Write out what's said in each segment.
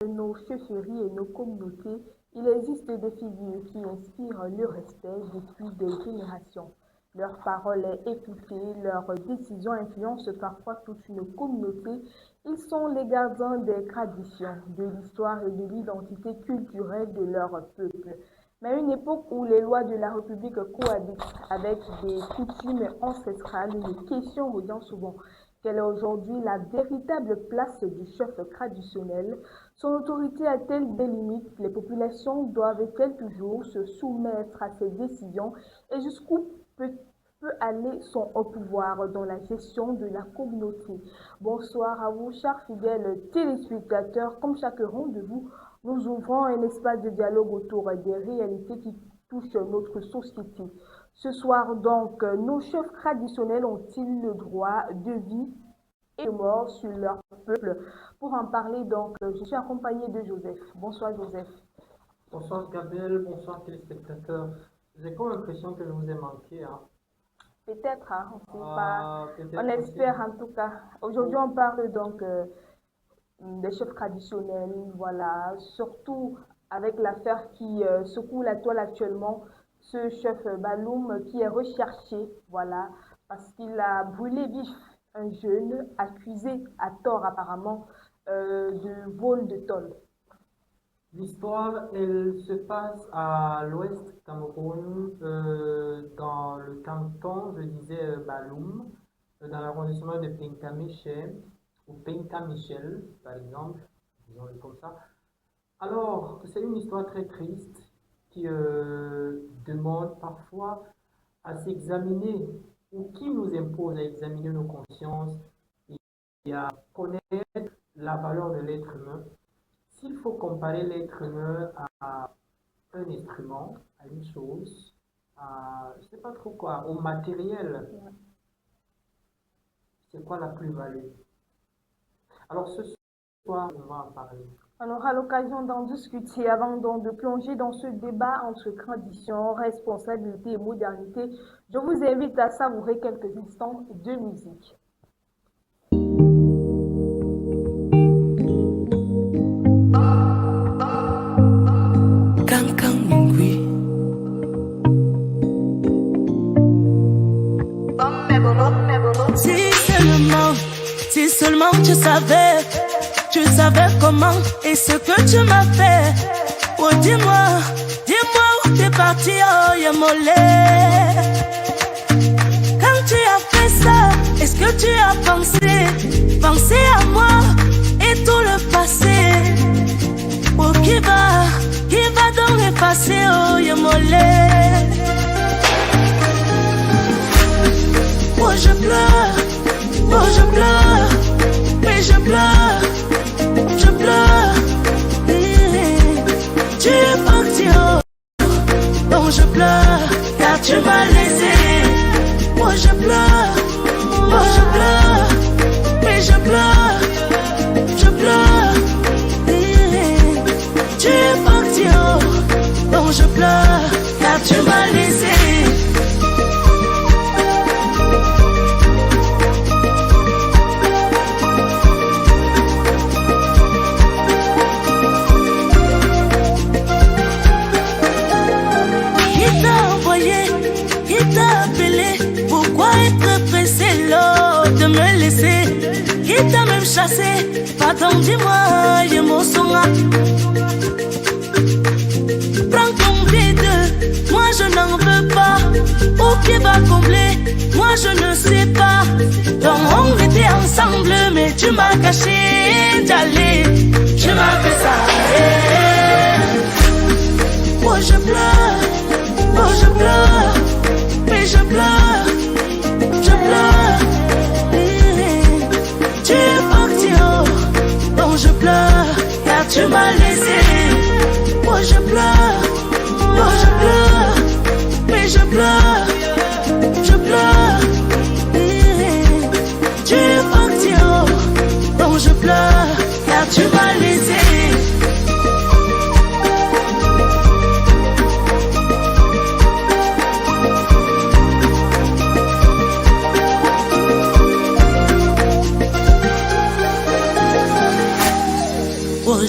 nos chefferies et nos communautés, il existe des figures qui inspirent le respect depuis des générations. Leur parole est écoutée, leurs décisions influencent parfois toute une communauté. Ils sont les gardiens des traditions, de l'histoire et de l'identité culturelle de leur peuple. Mais à une époque où les lois de la République cohabitent avec des coutumes ancestrales, une question revient souvent. Quelle est aujourd'hui la véritable place du chef traditionnel? Son autorité a-t-elle des limites? Les populations doivent-elles toujours se soumettre à ses décisions? Et jusqu'où peut aller son pouvoir dans la gestion de la communauté? Bonsoir à vous, chers fidèles téléspectateurs. Comme chaque rendez-vous, nous ouvrons un espace de dialogue autour des réalités qui touchent notre société. Ce soir, donc, nos chefs traditionnels ont-ils le droit de vie et de mort sur leur peuple? Pour en parler, donc, je suis accompagnée de Joseph. Bonsoir, Joseph. Bonsoir, Gabriel. Bonsoir, téléspectateurs. J'ai comme l'impression que je vous ai manqué. Hein. Peut-être, hein, on sait pas. On espère en tout cas. Aujourd'hui, on parle donc des chefs traditionnels, voilà, surtout avec l'affaire qui secoue la toile actuellement. Ce chef Baloum qui est recherché, voilà, parce qu'il a brûlé vif un jeune accusé à tort apparemment de vol de tôle. L'histoire, elle se passe à l'ouest Cameroun, dans le canton, je disais Baloum, dans l'arrondissement de Penka-Michel, ou Penka-Michel, par exemple, disons-le comme ça. Alors, c'est une histoire très triste qui demande parfois à s'examiner, ou qui nous impose à examiner nos consciences et à connaître la valeur de l'être humain. S'il faut comparer l'être humain à un instrument, à une chose, à, je ne sais pas trop quoi, au matériel, c'est quoi la plus-value? Alors ce soir, on va en parler. On aura l'occasion d'en discuter avant donc de plonger dans ce débat entre tradition, responsabilité et modernité. Je vous invite à savourer quelques instants de musique. Si seulement tu savais comment et ce que tu m'as fait. Oh dis-moi où t'es parti, oh Yamolé. Quand tu as fait ça, est-ce que tu as pensé à moi et tout le passé? Oh qui va donc effacer, oh Yamolé. Oh je pleure, mais je pleure. Tu es parti, oh, donc je pleure, car tu m'as laissé. Moi je pleure, mais je pleure. Tu es parti, oh, donc je pleure, car tu m'as laissé. Qui t'a même chassé? Pardon, dis-moi, Yemosonga. Prends ton vide, moi je n'en veux pas. Où qui va combler? Moi je ne sais pas. Donc on était ensemble, mais tu m'as caché d'aller. Tu m'as fait ça. Oh je pleure, mais je pleure. Tu es parti, oh, donc je pleure, car tu m'as laissé. Moi je pleure, mais je pleure. Tu es parti, oh, donc je pleure, car tu m'as laissé.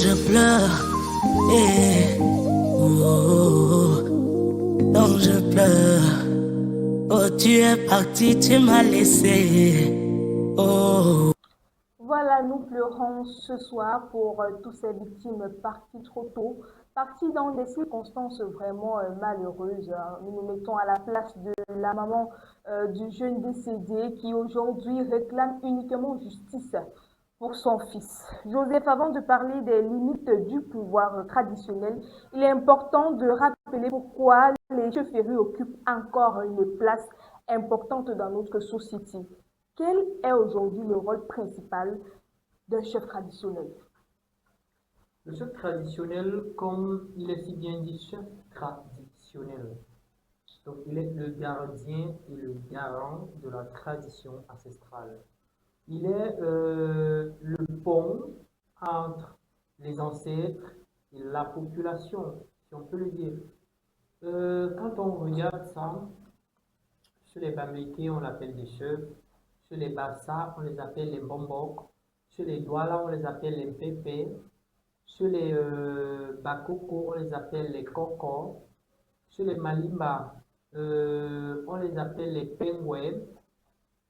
Je pleure. pleure. Eh, oh, oh, oh, donc je pleure. Oh, tu es parti, tu m'as laissé. Oh. Voilà, nous pleurons ce soir pour toutes ces victimes parties trop tôt, parties dans des circonstances vraiment malheureuses. Nous nous mettons à la place de la maman du jeune décédé qui aujourd'hui réclame uniquement justice pour son fils. Joseph, avant de parler des limites du pouvoir traditionnel, il est important de rappeler pourquoi les chefferies occupent encore une place importante dans notre société. Quel est aujourd'hui le rôle principal d'un chef traditionnel? Le chef traditionnel, comme il est si bien dit, chef traditionnel. Donc, il est le gardien et le garant de la tradition ancestrale. Il est le pont entre les ancêtres et la population, si on peut le dire. Quand on regarde ça, chez les Bamileke, on l'appelle des chefs. Chez les Bassa, on les appelle les Bombok. Chez les Douala, on les appelle les Pépé. Chez les Bakoko, on les appelle les Koko. Chez les Malimba, on les appelle les Pengwe.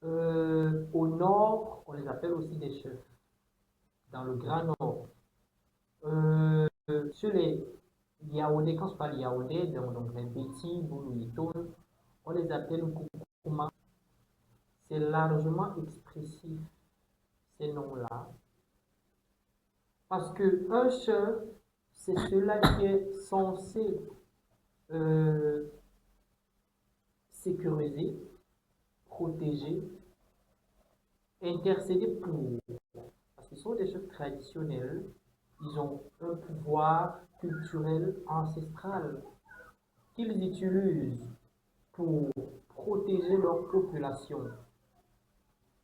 Au nord, on les appelle aussi des chefs, dans le Grand Nord. Chez les Yaoundé, quand je parle Yaoundé, donc les petits, Boulouitoun, on les appelle Koukouma. C'est largement expressif, ces noms-là. Parce qu'un chef, c'est celui qui est censé sécuriser, protéger, intercéder pour. Parce qu'ils sont des chefs traditionnels, ils ont un pouvoir culturel ancestral qu'ils utilisent pour protéger leur population.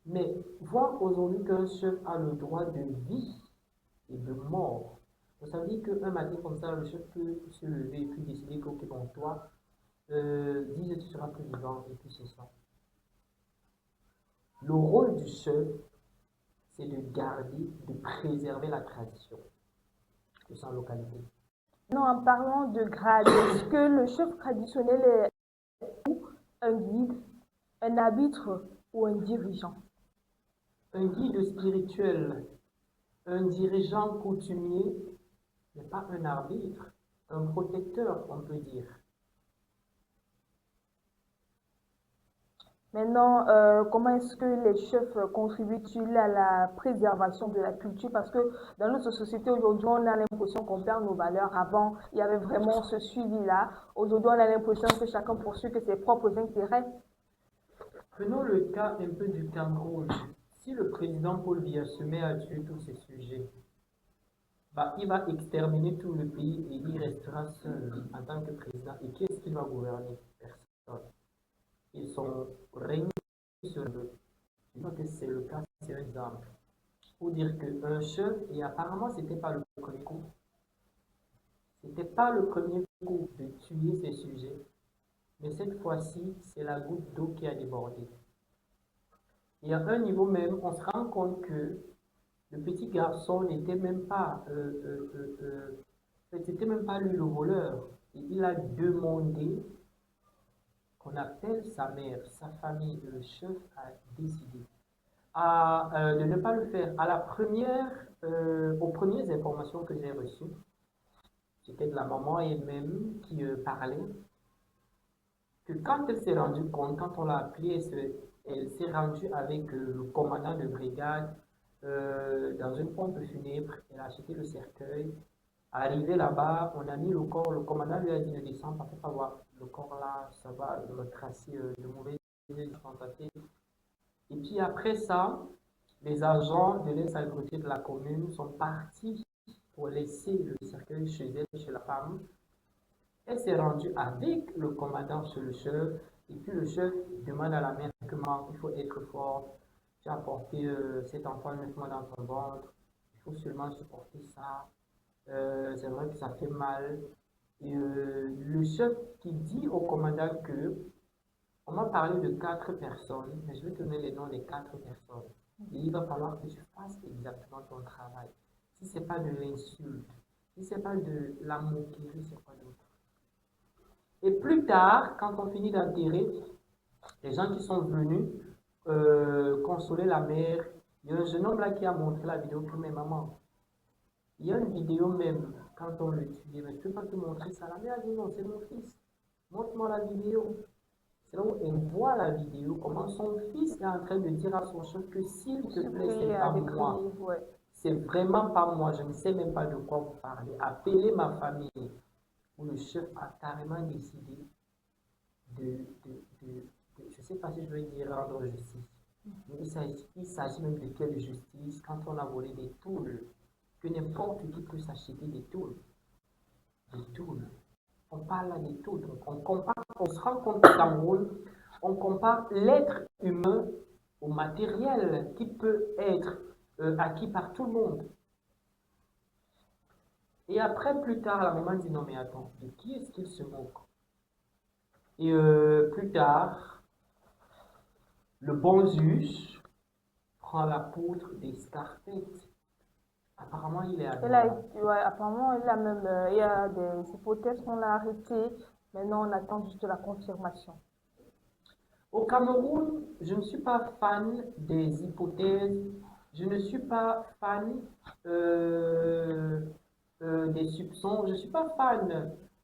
Mais voir aujourd'hui qu'un chef a le droit de vie et de mort, ça veut dire qu'un matin comme ça, le chef peut se lever et puis décider que, ok, bon, toi, 10 tu seras plus vivant, et puis c'est ça. Le rôle du chef, c'est de garder, de préserver la tradition de sa localité. Non, en parlant de grade, est-ce que le chef traditionnel est un guide, un arbitre ou un dirigeant? Un guide spirituel, un dirigeant coutumier n'est pas un arbitre, un protecteur, on peut dire. Maintenant, comment est-ce que les chefs contribuent-ils à la préservation de la culture? Parce que dans notre société aujourd'hui, on a l'impression qu'on perd nos valeurs. Avant, il y avait vraiment ce suivi-là. Aujourd'hui, on a l'impression que chacun poursuit que ses propres intérêts. Prenons le cas un peu du Cameroun. Si le président Paul Biya se met à tuer tous ces sujets, il va exterminer tout le pays et il restera seul en tant que président. Et qui est-ce qui va gouverner? Personne. Et son règne sur eux. Je crois que c'est le cas, c'est un exemple. Pour dire qu'un chef, et apparemment, ce n'était pas le premier coup. Ce n'était pas le premier coup de tuer ces sujets. Mais cette fois-ci, c'est la goutte d'eau qui a débordé. Et à un niveau même, on se rend compte que le petit garçon n'était même pas, c'était même pas lui le voleur. Et il a demandé qu'on appelle sa mère, sa famille. Le chef a décidé de ne pas le faire. À la première, aux premières informations que j'ai reçues, c'était de la maman elle-même qui parlait, que quand elle s'est rendue compte, quand on l'a appelée, elle s'est rendue avec le commandant de brigade dans une pompe funèbre. Elle a acheté le cercueil. Arrivé là-bas, on a mis le corps. Le commandant lui a dit ne descends pas, faut pas voir le corps là, ça va me tracer de mauvaises tentatives. Et puis après ça, les agents de l'insalubrité de la commune sont partis pour laisser le cercueil chez elle, chez la femme. Elle s'est rendue avec le commandant chez le chef, et puis le chef demande à la mère comment il faut être forte. Tu as porté cet enfant 9 mois dans ton ventre, il faut seulement supporter ça. C'est vrai que ça fait mal. Et le chef qui dit au commandant que on m'a parlé de 4 personnes, mais je vais te donner les noms des 4 personnes. Et il va falloir que tu fasses exactement ton travail. Si ce n'est pas de l'insulte, si ce n'est pas de la moquerie, c'est quoi d'autre? Et plus tard, quand on finit d'enterrer, les gens qui sont venus consoler la mère, il y a un jeune homme là qui a montré la vidéo pour mes mamans. Il y a une vidéo même, quand on le tue, mais je ne peux pas te montrer ça. La mère a dit non, c'est mon fils. Montre-moi la vidéo. C'est là où elle voit la vidéo, comment son fils est en train de dire à son chef que s'il te plaît, c'est pas moi. Ouais. C'est vraiment pas moi, je ne sais même pas de quoi vous parlez. Appelez ma famille. Où le chef a carrément décidé de je ne sais pas si je veux dire rendre justice. Mais il s'agit même de quelle justice quand on a volé des tools, que n'importe qui peut s'acheter des tools. Des tools. On parle là des tools. On se rend compte au Cameroun, on compare l'être humain au matériel qui peut être acquis par tout le monde. Et après, plus tard, la maman dit non mais attends, de qui est-ce qu'il se moque? Et plus tard, le bon juge prend la poudre des scarpettes. Apparemment, il est apparemment, il y a des hypothèses qu'on l'a arrêté. Maintenant, on attend juste la confirmation. Au Cameroun, je ne suis pas fan des hypothèses. Je ne suis pas fan des soupçons. Je ne suis pas fan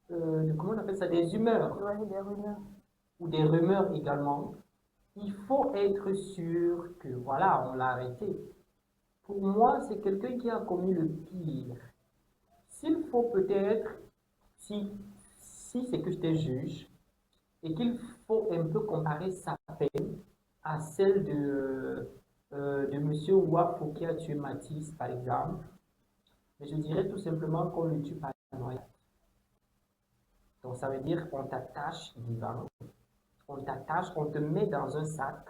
de, comment on appelle ça, des humeurs. Ouais, des rumeurs. Ou des rumeurs également. Il faut être sûr que, voilà, on l'a arrêté. Pour moi, c'est quelqu'un qui a commis le pire. S'il faut peut-être, si c'est que j'étais juge, et qu'il faut un peu comparer sa peine à celle de M. Wafo qui a tué Matisse, par exemple, mais je dirais tout simplement qu'on le tue par la noyade. Donc ça veut dire qu'on t'attache vivant, on t'attache, on te met dans un sac.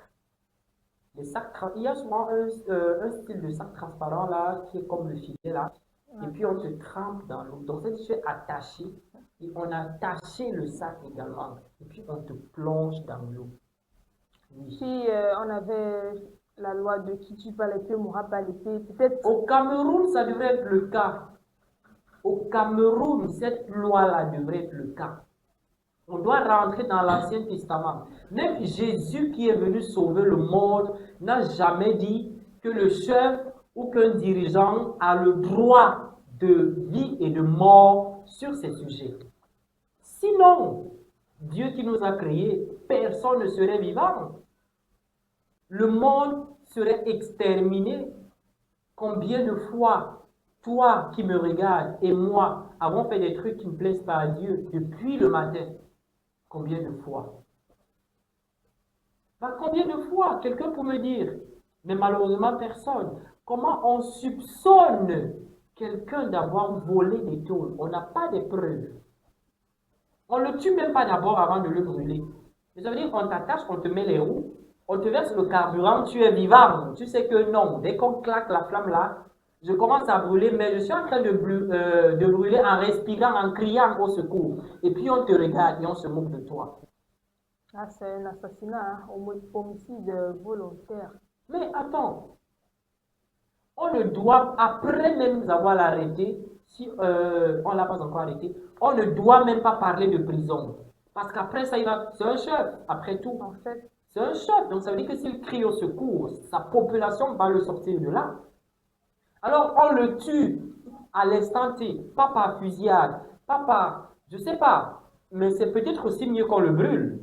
Les sacs, il y a souvent un style de sac transparent là, qui est comme le filet là, et puis on te trempe dans l'eau. Donc c'est tu es attaché, et on a attaché le sac également, et puis on te plonge dans l'eau. Oui. Si on avait la loi de qui tue pas l'épée mourra pas l'épée, peut-être. Au Cameroun, ça devrait être le cas. Au Cameroun, cette loi-là devrait être le cas. On doit rentrer dans l'Ancien Testament. Même Jésus qui est venu sauver le monde n'a jamais dit que le chef ou qu'un dirigeant a le droit de vie et de mort sur ces sujets. Sinon, Dieu qui nous a créés, personne ne serait vivant. Le monde serait exterminé. Combien de fois, toi qui me regardes et moi avons fait des trucs qui ne plaisent pas à Dieu depuis le matin? Combien de fois? Combien de fois? Quelqu'un peut me dire, mais malheureusement personne. Comment on soupçonne quelqu'un d'avoir volé des tôles? On n'a pas de preuves. On ne le tue même pas d'abord avant de le brûler. Ça veut dire qu'on t'attache, on te met les roues, on te verse le carburant, tu es vivant. Tu sais que non, dès qu'on claque la flamme là, je commence à brûler, mais je suis en train de brûler en respirant, en criant au secours. Et puis on te regarde et on se moque de toi. Ah, c'est un assassinat, homicide volontaire. Mais attends, on ne doit, après même avoir arrêté, si on ne l'a pas encore arrêté, on ne doit même pas parler de prison. Parce qu'après ça, c'est un chef, après tout. En fait, c'est un chef, donc ça veut dire que s'il crie au secours, sa population va le sortir de là. Alors, on le tue à l'instant T, pas par fusillade, pas par, je ne sais pas, mais c'est peut-être aussi mieux qu'on le brûle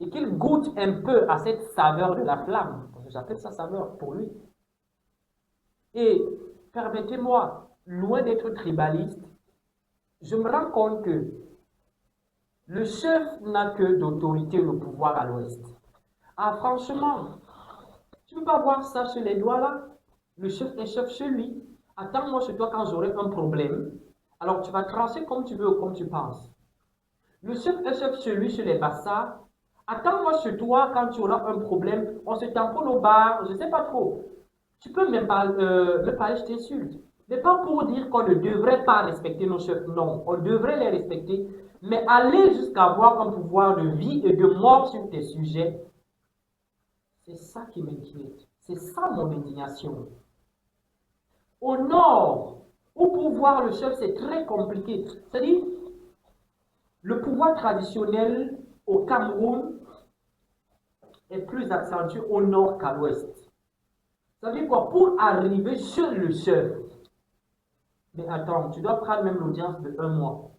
et qu'il goûte un peu à cette saveur de la flamme. J'appelle ça saveur pour lui. Et permettez-moi, loin d'être tribaliste, je me rends compte que le chef n'a que d'autorité le pouvoir à l'ouest. Ah, franchement, tu ne peux pas voir ça chez les doigts là? Le chef est chef chez lui. Attends-moi chez toi quand j'aurai un problème. Alors tu vas trancher comme tu veux ou comme tu penses. Le chef est chef chez lui, chez les bassards. Attends-moi chez toi quand tu auras un problème. On se tamponne au bar, je ne sais pas trop. Tu peux même parler, je t'insulte. Mais pas pour dire qu'on ne devrait pas respecter nos chefs. Non, on devrait les respecter. Mais aller jusqu'à avoir un pouvoir de vie et de mort sur tes sujets, c'est ça qui m'inquiète. C'est ça mon indignation. Au nord, Au pouvoir, le chef, c'est très compliqué. C'est-à-dire, le pouvoir traditionnel au Cameroun est plus accentué au nord qu'à l'ouest. Ça veut dire quoi? Pour arriver chez le chef, mais attends, tu dois prendre même l'audience de 1 mois.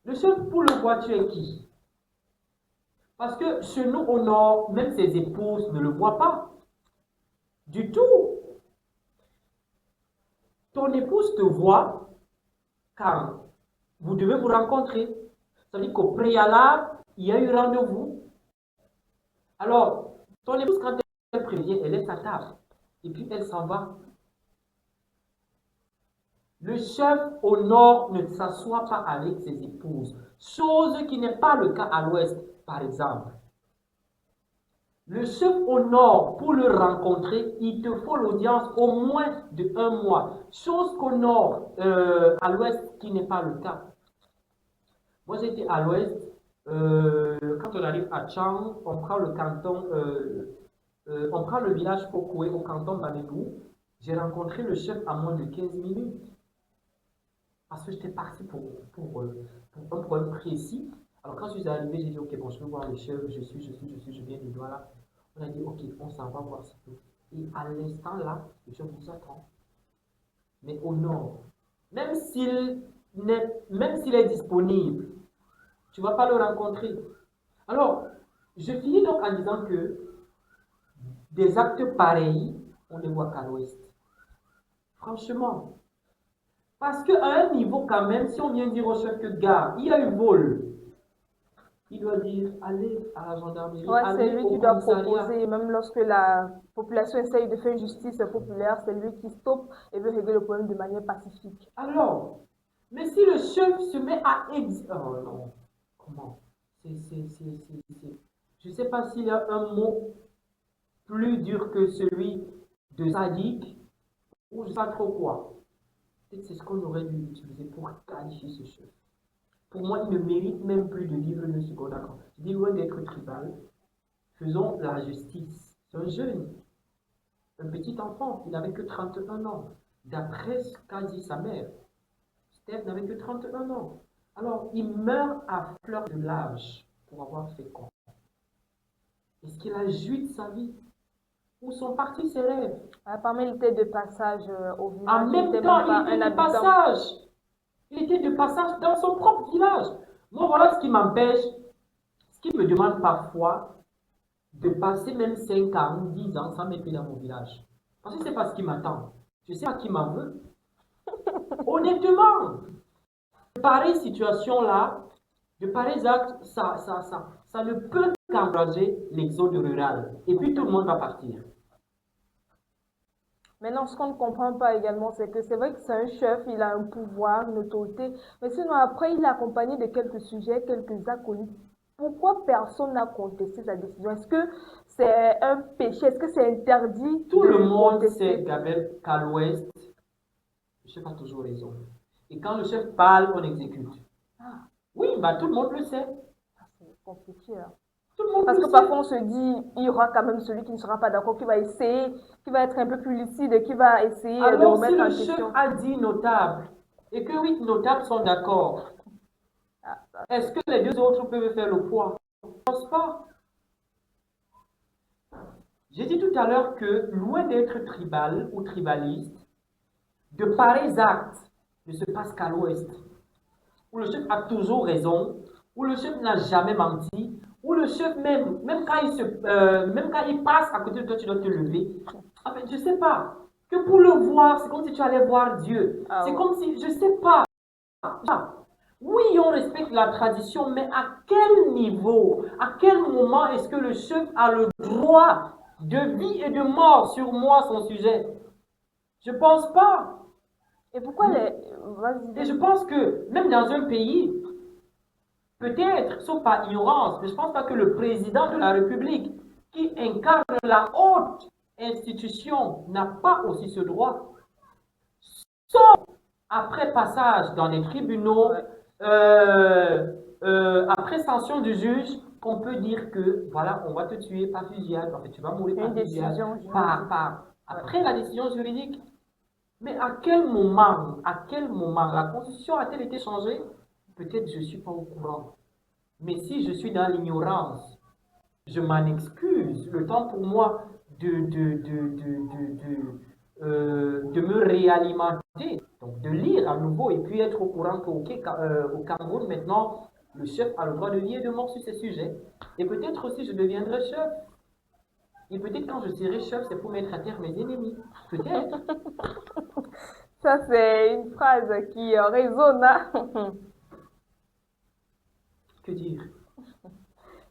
Le chef, pour le voir, tu es qui? Parce que chez nous au nord, même ses épouses ne le voient pas. Du tout. Ton épouse te voit quand vous devez vous rencontrer. Ça veut dire qu'au préalable, il y a eu rendez-vous. Alors, ton épouse, quand elle prévient, elle laisse sa table. Et puis, elle s'en va. Le chef au nord ne s'assoit pas avec ses épouses. Chose qui n'est pas le cas à l'ouest, par exemple. Le chef au nord, pour le rencontrer, il te faut l'audience au moins de 1 mois. Chose qu'au nord, à l'ouest, qui n'est pas le cas. Moi, j'étais à l'ouest. Quand on arrive à Chang, on prend le canton, on prend le village Fokoué au canton Banegou. J'ai rencontré le chef à moins de 15 minutes. Parce que j'étais parti pour un problème précis. Alors, quand je suis arrivé, j'ai dit, OK, bon, je veux voir le chef, je viens de Douala. On a dit, OK, on s'en va voir ce tout. Et à l'instant là, le chef vous attend. Mais au nord, même s'il est disponible, tu ne vas pas le rencontrer. Alors, je finis donc en disant que des actes pareils, on ne les voit qu'à l'ouest. Franchement. Parce qu'à un niveau quand même, si on vient dire au chef que gars, il y a eu vol, il doit dire allez à la gendarmerie, Ouais, c'est allez lui au qui doit commissariat. proposer, même lorsque la population essaye de faire justice populaire, c'est lui qui stoppe et veut régler le problème de manière pacifique. Alors, mais si le chef se met à exiger... Oh non, comment? Je ne sais pas s'il y a un mot plus dur que celui de sadique, ou je ne sais pas trop quoi. Peut-être c'est ce qu'on aurait dû utiliser pour qualifier ce chef. Pour moi, il ne mérite même plus de vivre une seconde. D'accord. Je dis loin d'être tribal. Faisons la justice. C'est un jeune, un petit enfant, il n'avait que 31 ans. D'après ce qu'a dit sa mère, Steph n'avait que 31 ans. Alors, il meurt à fleur de l'âge pour avoir fait quoi? Est-ce qu'il a joui de sa vie? Où sont partis ses rêves? Apparemment, il était de passage au village. En même temps, il était de passage. Il était de passage dans son propre village. Moi, voilà ce qui m'empêche, ce qui me demande parfois de passer même 5 ans, 10 ans sans m'être dans mon village. Parce que ce n'est pas ce qui m'attend. Je ne sais pas qui m'en veut. Honnêtement, de pareilles situations-là, de pareils actes, ça ne peut qu'encourager l'exode rural. Et puis tout le monde va partir. Maintenant, ce qu'on ne comprend pas également, c'est que c'est vrai que c'est un chef, il a un pouvoir, une autorité, mais sinon après, il est accompagné de quelques sujets, quelques acolytes. Pourquoi personne n'a contesté sa décision? Est-ce que c'est un péché? Est-ce que c'est interdit? Tout le monde sait, Gabriel, qu'à l'ouest, le chef a toujours raison. Et quand le chef parle, on exécute. Ah. Oui, bah, tout le monde le sait. C'est compliqué. Hein. Tout le monde Parce le que sait. parfois on se dit, il y aura quand même celui qui ne sera pas d'accord, qui va essayer, qui va être un peu plus lucide, qui va essayer de Alors, remettre en si le question. chef a dit notable, et que 8 notables sont d'accord, est-ce que les 2 autres peuvent faire le poids? Je ne pense pas. J'ai dit tout à l'heure que, loin d'être tribal ou tribaliste, de pareils actes ne se passent qu'à l'ouest, où le chef a toujours raison, où le chef n'a jamais menti, où le chef même quand il passe à côté de toi, tu dois te lever. En fait, je ne sais pas. Que pour le voir, c'est comme si tu allais voir Dieu. Ah c'est ouais. comme si, je ne sais pas. Oui, on respecte la tradition, mais à quel niveau, à quel moment est-ce que le chef a le droit de vie et de mort sur moi, son sujet? Je ne pense pas. Et pourquoi les... Et je pense que même dans un pays, peut-être, sauf par ignorance, mais je ne pense pas que le président de la République, qui incarne la haute institution, n'a pas aussi ce droit. Sauf après passage dans les tribunaux, après sanction du juge, qu'on peut dire que, voilà, on va te tuer par fusillade, en fait, tu vas mourir par fusillade, après la décision juridique. Mais à quel moment la constitution a-t-elle été changée? Peut-être je ne suis pas au courant. Mais si je suis dans l'ignorance, je m'en excuse. Le temps pour moi de me réalimenter, donc de lire à nouveau et puis être au courant qu'au au Cameroun, maintenant, le chef a le droit de vie et de mort sur ces sujets. Et peut-être aussi je deviendrai chef. Et peut-être quand je serai chef, c'est pour mettre à terre mes ennemis. Peut-être. Ça, c'est une phrase qui résonne, hein. Que dire?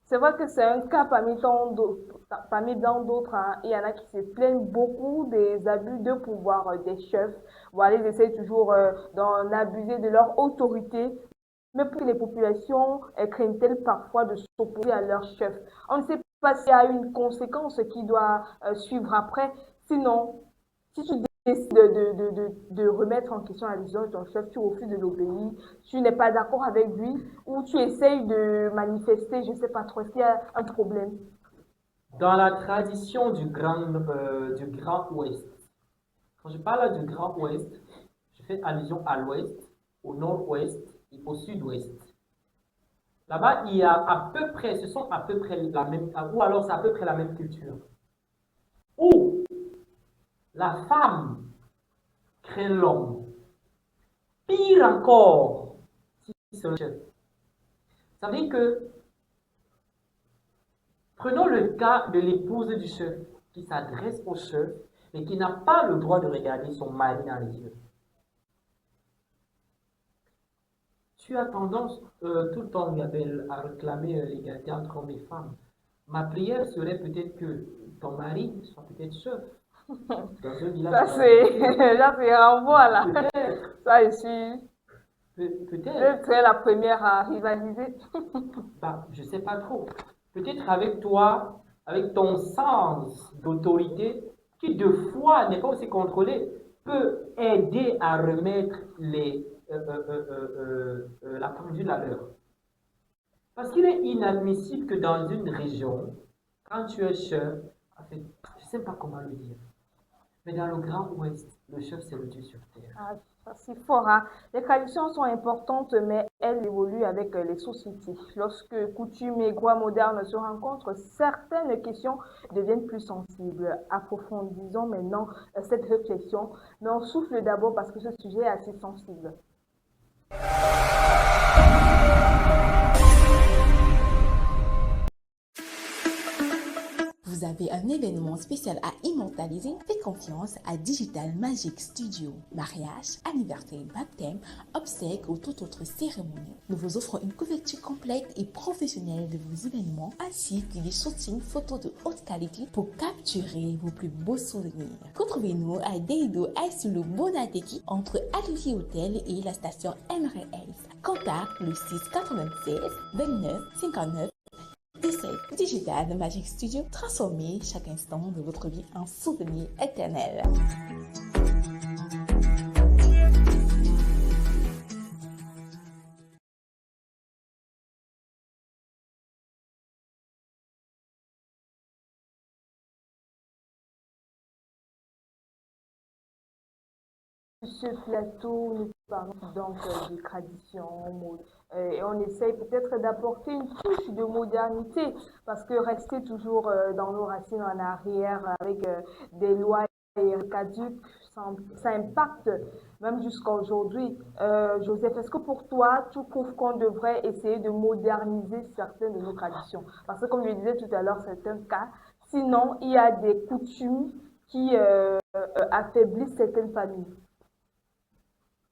C'est vrai que c'est un cas parmi tant d'autres, hein. Il y en a qui se plaignent beaucoup des abus de pouvoir des chefs. Voilà, ils essaient toujours d'en abuser de leur autorité. Mais pour les populations, craignent-elles parfois de s'opposer à leur chef? On ne sait pas s'il y a une conséquence qui doit suivre après. Sinon, si tu décides de remettre en question la décision de ton chef, tu refuses de l'obéir, tu n'es pas d'accord avec lui, ou tu essayes de manifester, je ne sais pas trop, est-ce qu'il y a un problème? Dans la tradition du Grand Ouest, quand je parle du Grand Ouest, je fais allusion à l'Ouest, au Nord-Ouest et au Sud-Ouest. Là-bas, il y a à peu près, ce sont à peu près la même, ou alors c'est à peu près la même culture. Où la femme crée l'homme. Pire encore, si c'est un chef. Ça veut dire que, prenons le cas de l'épouse du chef qui s'adresse au chef et qui n'a pas le droit de regarder son mari dans les yeux. Tu as tendance tout le temps, Gabelle, à réclamer l'égalité entre hommes et femmes. Ma prière serait peut-être que ton mari soit peut-être chef dans un village. Ça, c'est renvoi, là. Peut-être. Ça, je suis... Peut-être. Je serai la première à rivaliser. Bah, je ne sais pas trop. Peut-être avec toi, avec ton sens d'autorité, qui de fois n'est pas aussi contrôlé, peut aider à remettre la pendule à l'heure. Parce qu'il est inadmissible que dans une région, quand tu es chef, en fait, je ne sais pas comment le dire, mais dans le Grand Ouest, le chef, c'est le Dieu sur terre. Ah, ça, c'est fort, hein. Les traditions sont importantes, mais elles évoluent avec les sociétés. Lorsque coutumes et droits modernes se rencontrent, certaines questions deviennent plus sensibles. Approfondissons maintenant cette réflexion, mais on souffle d'abord parce que ce sujet est assez sensible. Vous avez un événement spécial à immortaliser? Faites confiance à Digital Magic Studio. Mariage, anniversaire, baptême, obsèques ou toute autre cérémonie. Nous vous offrons une couverture complète et professionnelle de vos événements ainsi que des shootings photos de haute qualité pour capturer vos plus beaux souvenirs. Retrouvez-nous à Deido Aïsoulou Bonadeki entre Aluvi Hotel et la station MRS. Contact le 696 29 59 17. Digital Magic Studio, transformez chaque instant de votre vie en souvenir éternel. Ce plateau, nous parlons donc de tradition, et on essaye peut-être d'apporter une touche de modernité, parce que rester toujours dans nos racines en arrière avec des lois caduques, ça impacte même jusqu'à aujourd'hui. Joseph, est-ce que pour toi, tu trouves qu'on devrait essayer de moderniser certaines de nos traditions? Parce que comme je disais tout à l'heure, c'est un cas. Sinon, il y a des coutumes qui affaiblissent certaines familles.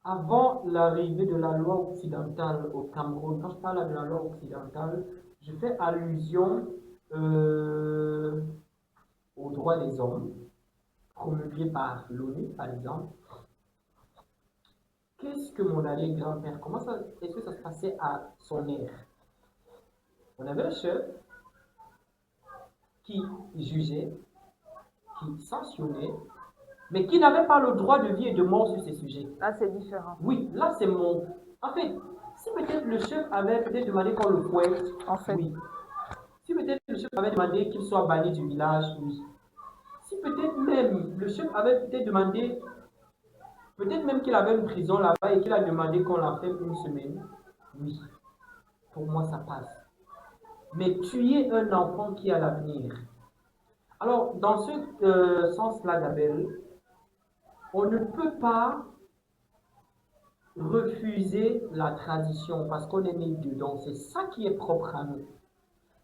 Avant l'arrivée de la loi occidentale au Cameroun, quand je parle de la loi occidentale, je fais allusion aux droits des hommes, promulgués par l'ONU, par exemple. Qu'est-ce que mon arrière-grand-père, est-ce que ça se passait à son ère? On avait un chef qui jugeait, qui sanctionnait, mais qui n'avait pas le droit de vie et de mort sur ces sujets. Là, c'est différent. Oui, là, c'est mon... En fait, si peut-être le chef avait peut-être demandé qu'on le fouette, En fait. oui. Si peut-être le chef avait demandé qu'il soit banni du village, oui. Si peut-être même le chef avait peut-être demandé Peut-être même qu'il avait une prison là-bas et qu'il a demandé qu'on la fait une semaine. Oui, pour moi, ça passe. Mais tuer un enfant qui a l'avenir. Alors, dans ce sens-là, Gabel, on ne peut pas refuser la tradition parce qu'on est né dedans. C'est ça qui est propre à nous.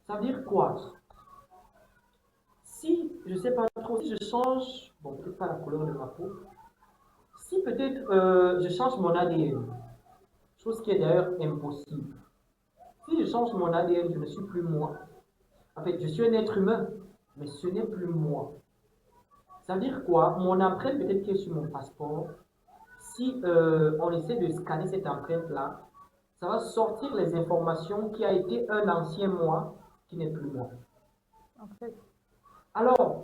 Ça veut dire quoi? Si, je ne sais pas trop, si je change, bon, peut-être pas la couleur de ma peau, si peut-être je change mon ADN, chose qui est d'ailleurs impossible. Si je change mon ADN, je ne suis plus moi. En fait, je suis un être humain, mais ce n'est plus moi. Ça veut dire quoi? Mon empreinte, peut-être qui est sur mon passeport, si on essaie de scanner cette empreinte-là, ça va sortir les informations qui a été un ancien moi qui n'est plus moi. En fait. Alors,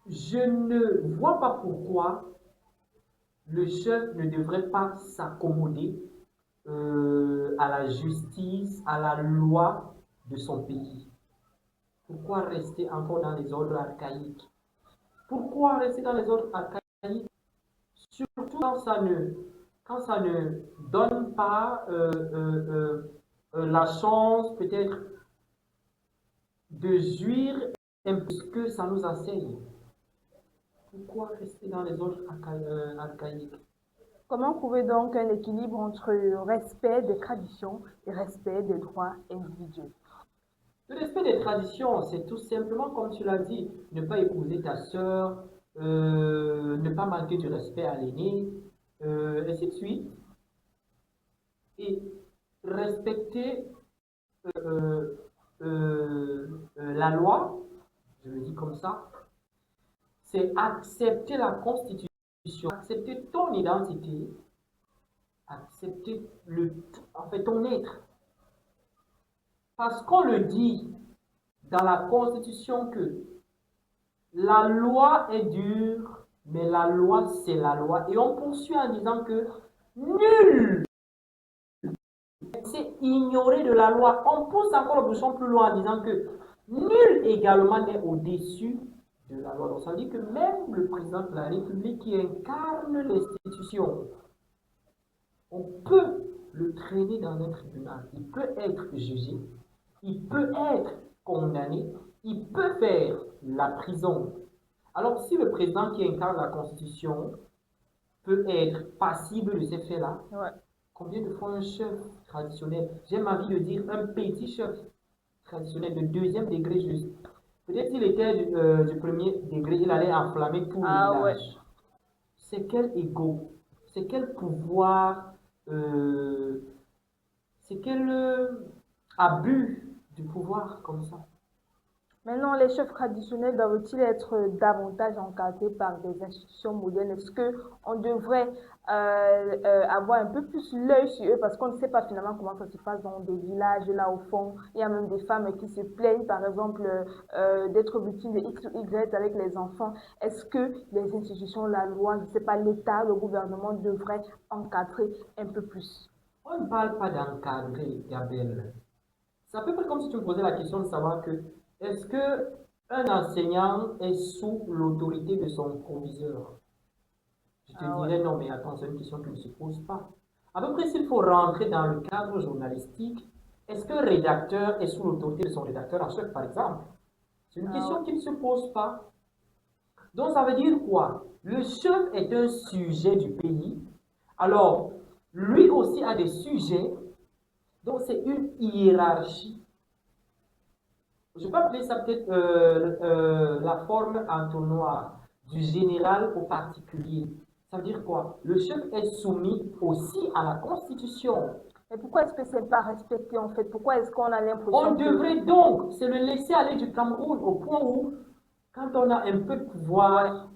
je ne vois pas pourquoi le chef ne devrait pas s'accommoder à la justice, à la loi de son pays. Pourquoi rester encore dans les ordres archaïques? Pourquoi rester dans les ordres archaïques? Surtout quand ça ne donne pas la chance peut-être de jouir un peu ce que ça nous enseigne. Pourquoi rester dans les ordres archaïques? Comment trouver donc un équilibre entre le respect des traditions et le respect des droits individuels? Le respect des traditions, c'est tout simplement, comme tu l'as dit, ne pas épouser ta sœur, ne pas manquer du respect à l'aîné, ainsi de suite. Et respecter la loi, je le dis comme ça, c'est accepter la Constitution, accepter ton identité, accepter en fait, ton être. Parce qu'on le dit dans la Constitution que la loi est dure, mais la loi, c'est la loi. Et on poursuit en disant que nul s'est ignoré de la loi. On pousse encore le bouchon plus loin en disant que nul également n'est au-dessus de la loi. Donc ça veut dire que même le président de la République qui incarne l'institution, on peut le traîner dans un tribunal. Il peut être jugé, il peut être condamné, il peut faire la prison. Alors si le président qui incarne la Constitution peut être passible de ces faits-là, Ouais. combien de fois un chef traditionnel, j'aime envie de dire un petit chef traditionnel de deuxième degré juste, peut-être s'il était du premier degré, il allait enflammer tout le village. Ouais. C'est quel ego, c'est quel pouvoir, c'est quel abus du pouvoir comme ça. Maintenant, les chefs traditionnels doivent-ils être davantage encadrés par des institutions modernes? Est-ce qu'on devrait avoir un peu plus l'œil sur eux parce qu'on ne sait pas finalement comment ça se passe dans des villages là au fond. Il y a même des femmes qui se plaignent par exemple d'être victimes de X ou Y avec les enfants. Est-ce que les institutions, la loi, je ne sais pas, l'État, le gouvernement devrait encadrer un peu plus? On ne parle pas d'encadrer, Gabriel. C'est à peu près comme si tu me posais la question de savoir que est-ce qu'un enseignant est sous l'autorité de son proviseur? Je te dirais non, mais attends, c'est une question qui ne se pose pas. À peu près, s'il faut rentrer dans le cadre journalistique, est-ce qu'un rédacteur est sous l'autorité de son rédacteur en chef, par exemple? C'est une question qui ne se pose pas. Donc, ça veut dire quoi? Le chef est un sujet du pays. Alors, lui aussi a des sujets. Donc, c'est une hiérarchie. Je peux appeler ça peut-être la forme entonnoir du général au particulier. Ça veut dire quoi? Le chef est soumis aussi à la Constitution. Et pourquoi est-ce que ce n'est pas respecté en fait? Pourquoi est-ce qu'on a l'impression On devrait donc, c'est le laisser aller du Cameroun au point où, quand on a un peu de pouvoir,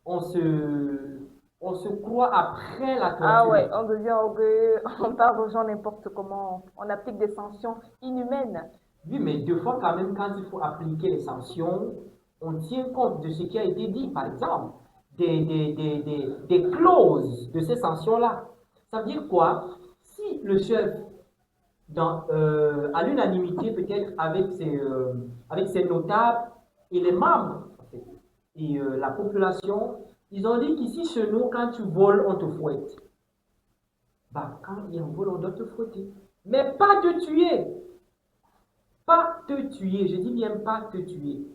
on se croit après la torture. Ah ouais, on devient orgueilleux, on parle aux gens n'importe comment, on applique des sanctions inhumaines. Oui, mais deux fois quand même, quand il faut appliquer les sanctions, on tient compte de ce qui a été dit, par exemple, des clauses de ces sanctions-là. Ça veut dire quoi? Si le chef, à l'unanimité peut-être avec ses notables et les membres, et la population, Ils ont dit qu'ici, chez nous, quand tu voles, on te fouette. Bah, quand il y a un vol, on doit te fouetter. Mais pas te tuer. Pas te tuer. Je dis bien pas te tuer.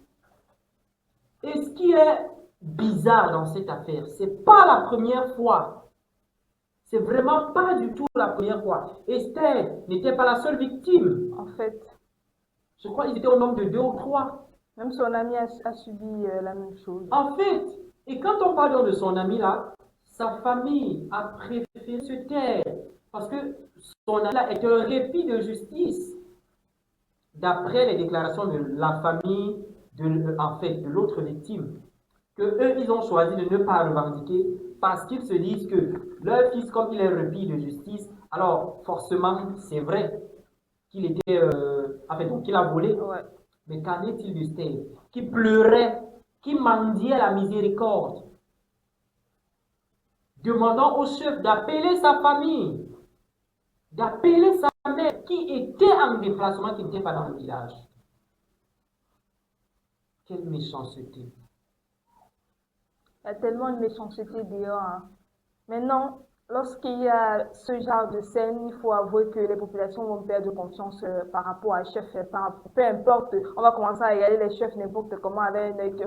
Et ce qui est bizarre dans cette affaire, c'est pas la première fois. C'est vraiment pas du tout la première fois. Esther n'était pas la seule victime. En fait, Je crois qu'ils étaient au nombre de 2 ou 3. même son ami a subi la même chose. En fait, et quand on parle donc de son ami là, sa famille a préféré se taire parce que son ami là est un répit de justice. D'après les déclarations de la famille, en fait, de l'autre victime, que eux, ils ont choisi de ne pas revendiquer parce qu'ils se disent que leur fils, comme il est rempli de justice, alors forcément, c'est vrai qu'il était, en fait, donc qu'il a volé. Ouais. Mais qu'en est-il de Steve, qui pleurait, qui mendiait la miséricorde, demandant au chef d'appeler sa famille, d'appeler sa mère, qui était en déplacement, qui n'était pas dans le village. Quelle méchanceté. Il y a tellement de méchanceté dehors. Hein. Maintenant, lorsqu'il y a ce genre de scène, il faut avouer que les populations vont perdre confiance par rapport à chef. Peu importe, on va commencer à regarder les chefs n'importe comment avec un œil que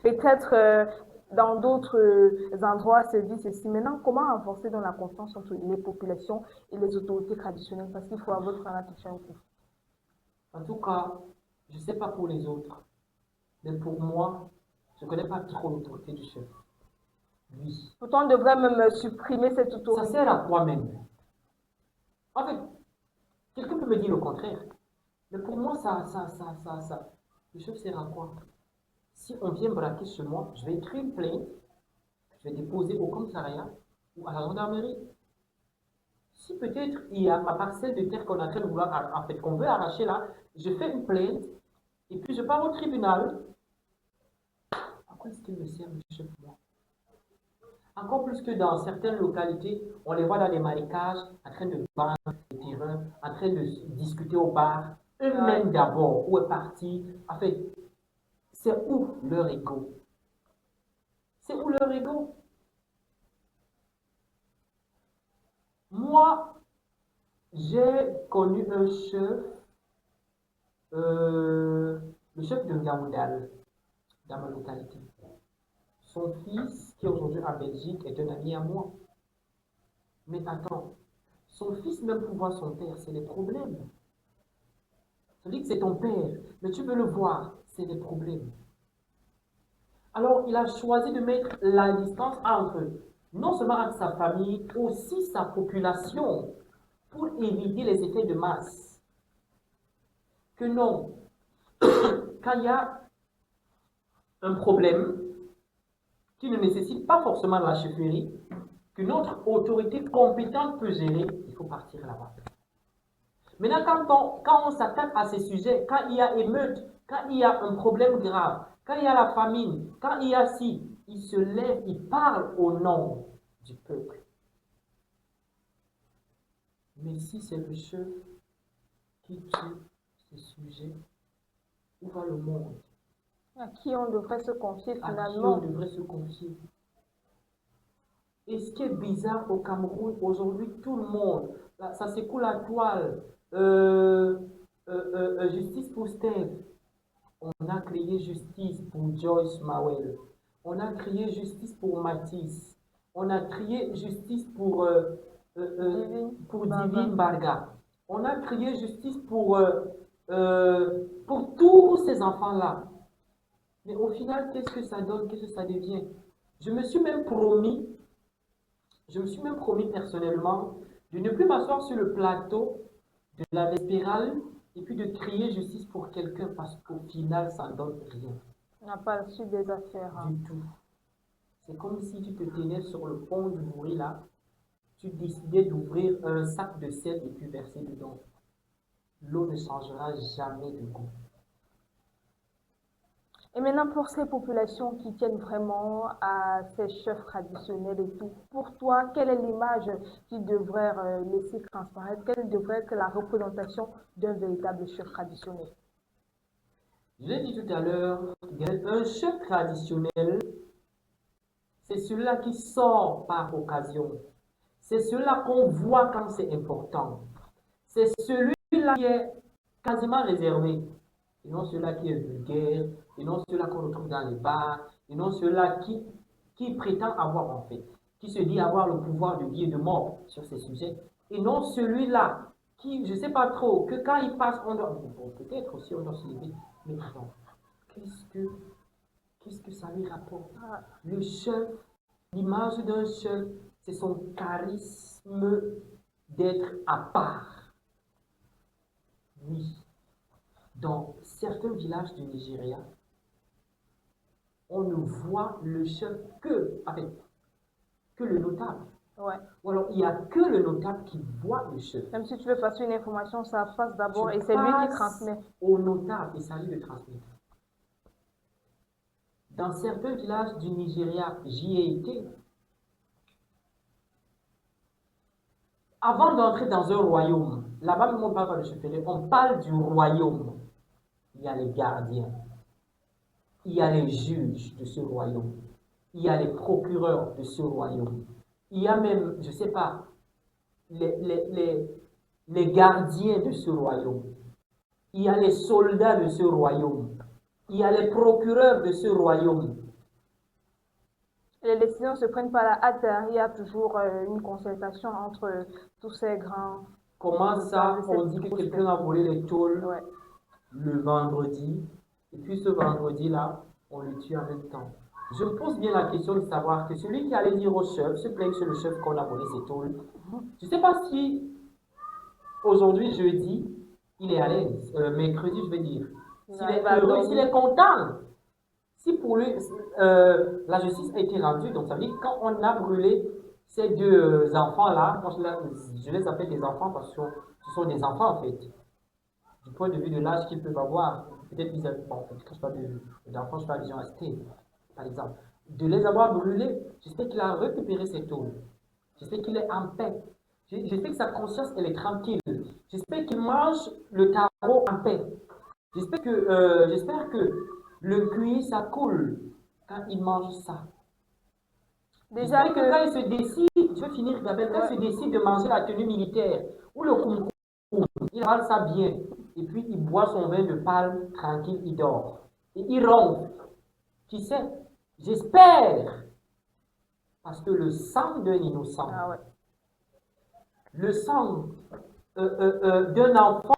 peut-être dans d'autres endroits se dit ceci. Maintenant, comment renforcer dans la confiance entre les populations et les autorités traditionnelles? Parce qu'il faut avouer qu'on a touché un coup. En tout cas, je ne sais pas pour les autres, mais pour moi, je ne connais pas trop l'autorité du chef. Oui. Pourtant, on devrait même supprimer cette autorité. Ça sert à quoi même? En fait, quelqu'un peut me dire le contraire. Mais pour moi, le chef sert à quoi? Si on vient braquer chez moi, je vais écrire une plainte, je vais déposer au commissariat ou à la gendarmerie. Si peut-être il y a ma parcelle de terre qu'on est en train de vouloir, en fait, qu'on veut arracher là, je fais une plainte et puis je pars au tribunal. À quoi est-ce qu'il me sert le chef, moi? Encore plus que dans certaines localités, on les voit dans les marécages, en train de vendre des terrains, en train de discuter au bar. Eux-mêmes d'abord, où est parti? En fait, c'est où leur ego? C'est où leur ego? Moi, j'ai connu un chef, le chef de Ngaoundal, dans ma localité. Son fils, qui est aujourd'hui en Belgique, est un ami à moi. Mais attends, son fils, même pour voir son père, c'est des problèmes. Ça veut dire que c'est ton père, mais tu veux le voir, c'est des problèmes. Alors, il a choisi de mettre la distance entre, non seulement entre sa famille, aussi sa population, pour éviter les effets de masse. Que non, quand il y a un problème qui ne nécessite pas forcément la chefferie, que notre autorité compétente peut gérer, il faut partir là-bas. Maintenant, quand on s'attaque à ces sujets, quand il y a émeute, quand il y a un problème grave, quand il y a la famine, quand il y a il se lève, il parle au nom du peuple. Mais si c'est le chef qui tue ces sujets, où va le monde? À qui on devrait se confier finalement? À qui on devrait se confier? Et ce qui est bizarre au Cameroun, aujourd'hui, tout le monde, ça s'écoule à toile. Justice pour Steve. On a crié justice pour Joyce Mawel. On a crié justice pour Matisse. On a crié justice pour Divine Barga. On a crié justice pour tous ces enfants-là. Mais au final, qu'est-ce que ça donne? Qu'est-ce que ça devient? Je me suis même promis personnellement de ne plus m'asseoir sur le plateau de la Vespérale et puis de crier justice pour quelqu'un parce qu'au final, ça ne donne rien. On n'a pas reçu des affaires. Hein. Du tout. C'est comme si tu te tenais sur le pont du Bourri là, tu décidais d'ouvrir un sac de sel et puis verser dedans. L'eau ne changera jamais de goût. Et maintenant, pour ces populations qui tiennent vraiment à ces chefs traditionnels et tout, pour toi, quelle est l'image qui devrait laisser transparaître? Quelle devrait être la représentation d'un véritable chef traditionnel? Je l'ai dit tout à l'heure, un chef traditionnel, C'est celui-là qui sort par occasion. C'est celui-là qu'on voit quand c'est important. C'est celui-là qui est quasiment réservé. Et non celui-là qui est vulgaire, et non celui-là qu'on retrouve dans les bars, et non celui-là qui prétend avoir en fait, qui se dit avoir le pouvoir de vie et de mort sur ces sujets. Et non celui-là qui, je ne sais pas trop, que quand il passe, on doit, bon, peut-être aussi on doit se lever, mais attends, qu'est-ce que ça lui rapporte? Le chef, l'image d'un chef, c'est son charisme d'être à part. Oui. Dans certains villages du Nigeria, on ne voit le chef que le notable. Ouais. Ou alors, il n'y a que le notable qui voit le chef. Même si tu veux passer une information, ça passe d'abord Tu et c'est lui qui passes transmet. au notable et ça lui le transmet. Dans certains villages du Nigeria, j'y ai été. Avant d'entrer dans un royaume, là-bas, on ne parle pas de chefferie, on parle du royaume. Il y a les gardiens, il y a les juges de ce royaume, il y a les procureurs de ce royaume, il y a même, je ne sais pas, les gardiens de ce royaume, il y a les soldats de ce royaume, il y a les procureurs de ce royaume. Les décisions ne se prennent pas à la hâte, il y a toujours une concertation entre tous ces grands. Comment ça, on dit que quelqu'un a volé les tôles le vendredi, et puis ce vendredi-là, on le tue en même temps. Je me pose bien la question de savoir que celui qui allait dire au chef, se plaint sur le chef qu'on a volé ses tôles, je ne sais pas si aujourd'hui, jeudi, il est à l'aise, mercredi, je vais dire. S'il est heureux, s'il est content. Si pour lui, la justice a été rendue, donc ça veut dire que quand on a brûlé ces deux enfants-là, moi je les appelle des enfants parce que ce sont des enfants en fait. Du point de vue de l'âge qu'ils peuvent avoir, peut-être qu'ils avaient, bon, je ne parle pas d'enfants, je parle des gens restés, par exemple. De les avoir brûlés, j'espère qu'il a récupéré ses tôles. J'espère qu'il est en paix. J'espère que sa conscience, elle est tranquille. J'espère qu'il mange le tarot en paix. J'espère que le cuir, ça coule quand il mange ça. Déjà que quand il se décide, je vais finir Gabelle, quand il se décide de manger la tenue militaire ou le koum, il avale ça bien. Et puis il boit son vin de palme tranquille, il dort. Et il ronfle. Qui sait? J'espère. Parce que le sang d'un innocent, le sang d'un enfant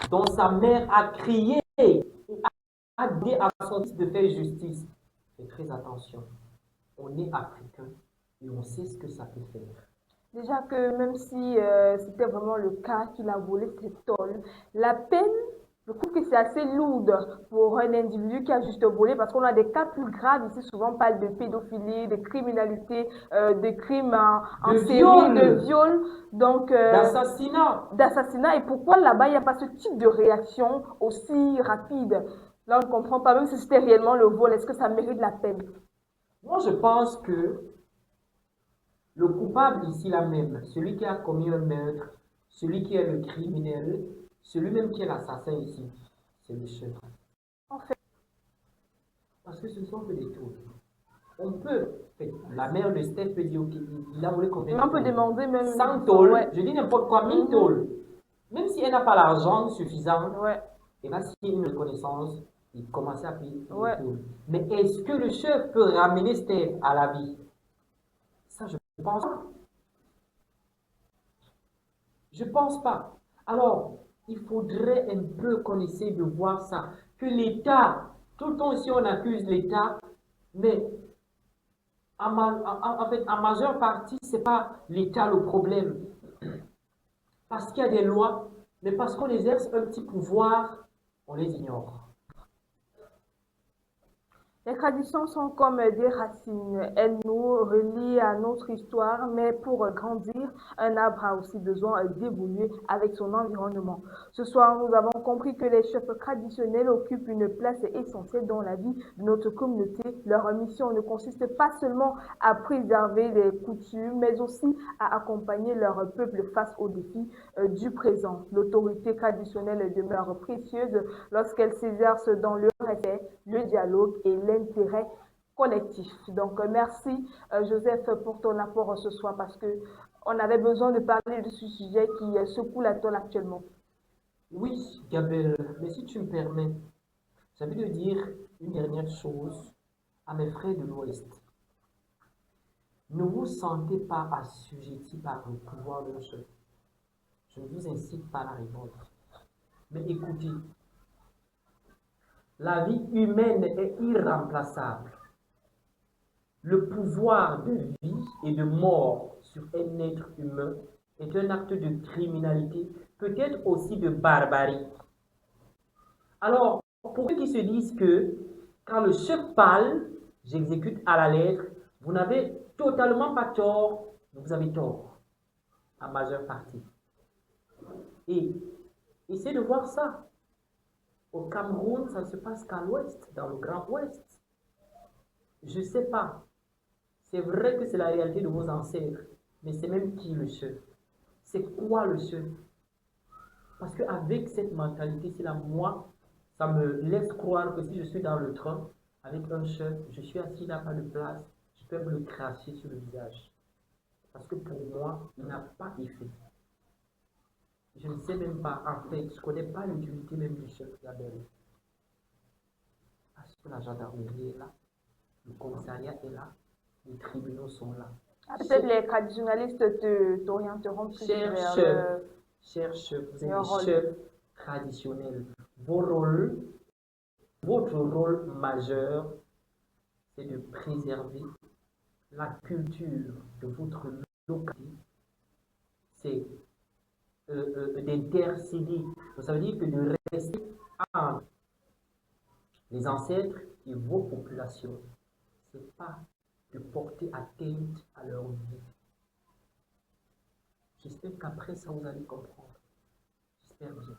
dont sa mère a crié et a dit à son fils de faire justice. Faites très attention. On est africain et on sait ce que ça peut faire. Déjà que même si c'était vraiment le cas qu'il a volé cette tôle, la peine, je trouve que c'est assez lourde pour un individu qui a juste volé parce qu'on a des cas plus graves ici. Souvent on parle de pédophilie, de criminalité, de crimes en série, de viol, donc d'assassinat. Et pourquoi là-bas il n'y a pas ce type de réaction aussi rapide? Là on ne comprend pas, même si c'était réellement le vol, est-ce que ça mérite la peine? Moi je pense que le coupable ici là même, celui qui a commis un meurtre, celui qui est le criminel, celui même qui est l'assassin ici, c'est le chef. En fait. Parce que ce ne sont que des tôles. On peut, la mère de Steph peut dire, ok, il a volé combien de tôles? On peut demander même 100 tôles, je dis n'importe quoi, 1000 tôles. Même si elle n'a pas l'argent suffisant, elle va signer une reconnaissance et commencer à payer les tôles. Mais est-ce que le chef peut ramener Steph à la vie? Ça, je ne pense pas. Je ne pense pas. Alors, il faudrait un peu qu'on essaie de voir ça. Que l'État, tout le temps ici on accuse l'État, mais en fait, en majeure partie, ce n'est pas l'État le problème. Parce qu'il y a des lois, mais parce qu'on exerce un petit pouvoir, on les ignore. Les traditions sont comme des racines. Elles nous relient à notre histoire, mais pour grandir, un arbre a aussi besoin d'évoluer avec son environnement. Ce soir, nous avons compris que les chefs traditionnels occupent une place essentielle dans la vie de notre communauté. Leur mission ne consiste pas seulement à préserver les coutumes, mais aussi à accompagner leur peuple face aux défis du présent. L'autorité traditionnelle demeure précieuse lorsqu'elle s'exerce dans le respect, le dialogue et l'intérêt collectif. Donc, merci Joseph pour ton apport ce soir parce que on avait besoin de parler de ce sujet qui secoue la toile actuellement. Oui, Gabriel, mais si tu me permets, j'ai envie de dire une dernière chose à mes frères de l'Ouest. Ne vous sentez pas assujettis par le pouvoir d'un seul. Je ne vous incite pas à la révolte. Mais écoutez, la vie humaine est irremplaçable. Le pouvoir de vie et de mort sur un être humain est un acte de criminalité, peut-être aussi de barbarie. Alors, pour ceux qui se disent que quand le chef parle, j'exécute à la lettre, vous n'avez totalement pas tort, vous avez tort, en majeure partie. Et essayez de voir ça. Au Cameroun, ça ne se passe qu'à l'ouest, dans le Grand Ouest. Je ne sais pas. C'est vrai que c'est la réalité de vos ancêtres, mais c'est même qui le chef? C'est quoi le chef? Parce qu'avec cette mentalité, c'est là, moi, ça me laisse croire que si je suis dans le train avec un chef, je suis assis là, pas de place, je peux me le cracher sur le visage. Parce que pour moi, il n'a pas effet. Je ne sais même pas, en fait, je ne connais pas l'utilité même du chef Gabriel. Parce que la gendarmerie est là, le commissariat est là, les tribunaux sont là. Peut-être les traditionnalistes t'orienteront plus vers Chers chefs, vous êtes des chefs traditionnels. Votre rôle majeur, c'est de préserver la culture de votre localité. C'est d'intercéder. Ça veut dire que de rester entre les ancêtres et vos populations. Ce n'est pas de porter atteinte à leur vie. J'espère qu'après ça, vous allez comprendre. J'espère bien.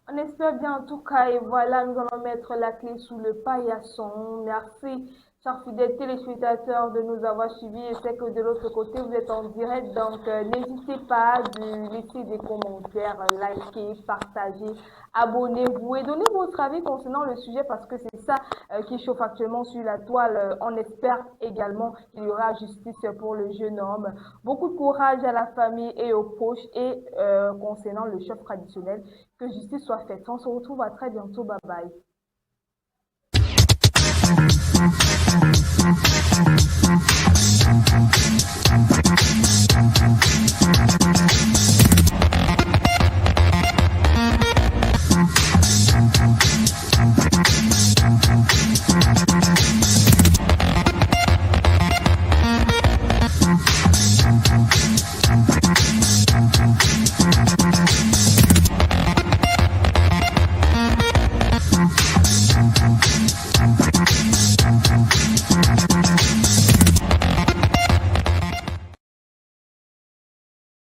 On espère bien en tout cas. Et voilà, nous allons mettre la clé sous le paillasson. Merci, chers fidèles téléspectateurs, de nous avoir suivis. Je sais que de l'autre côté, vous êtes en direct. Donc, n'hésitez pas de laisser des commentaires, liker, partager, abonnez-vous et donnez votre avis concernant le sujet parce que c'est ça qui chauffe actuellement sur la toile. On espère également qu'il y aura justice pour le jeune homme. Beaucoup de courage à la famille et aux proches et concernant le chef traditionnel, que justice soit faite. On se retrouve à très bientôt. Bye bye.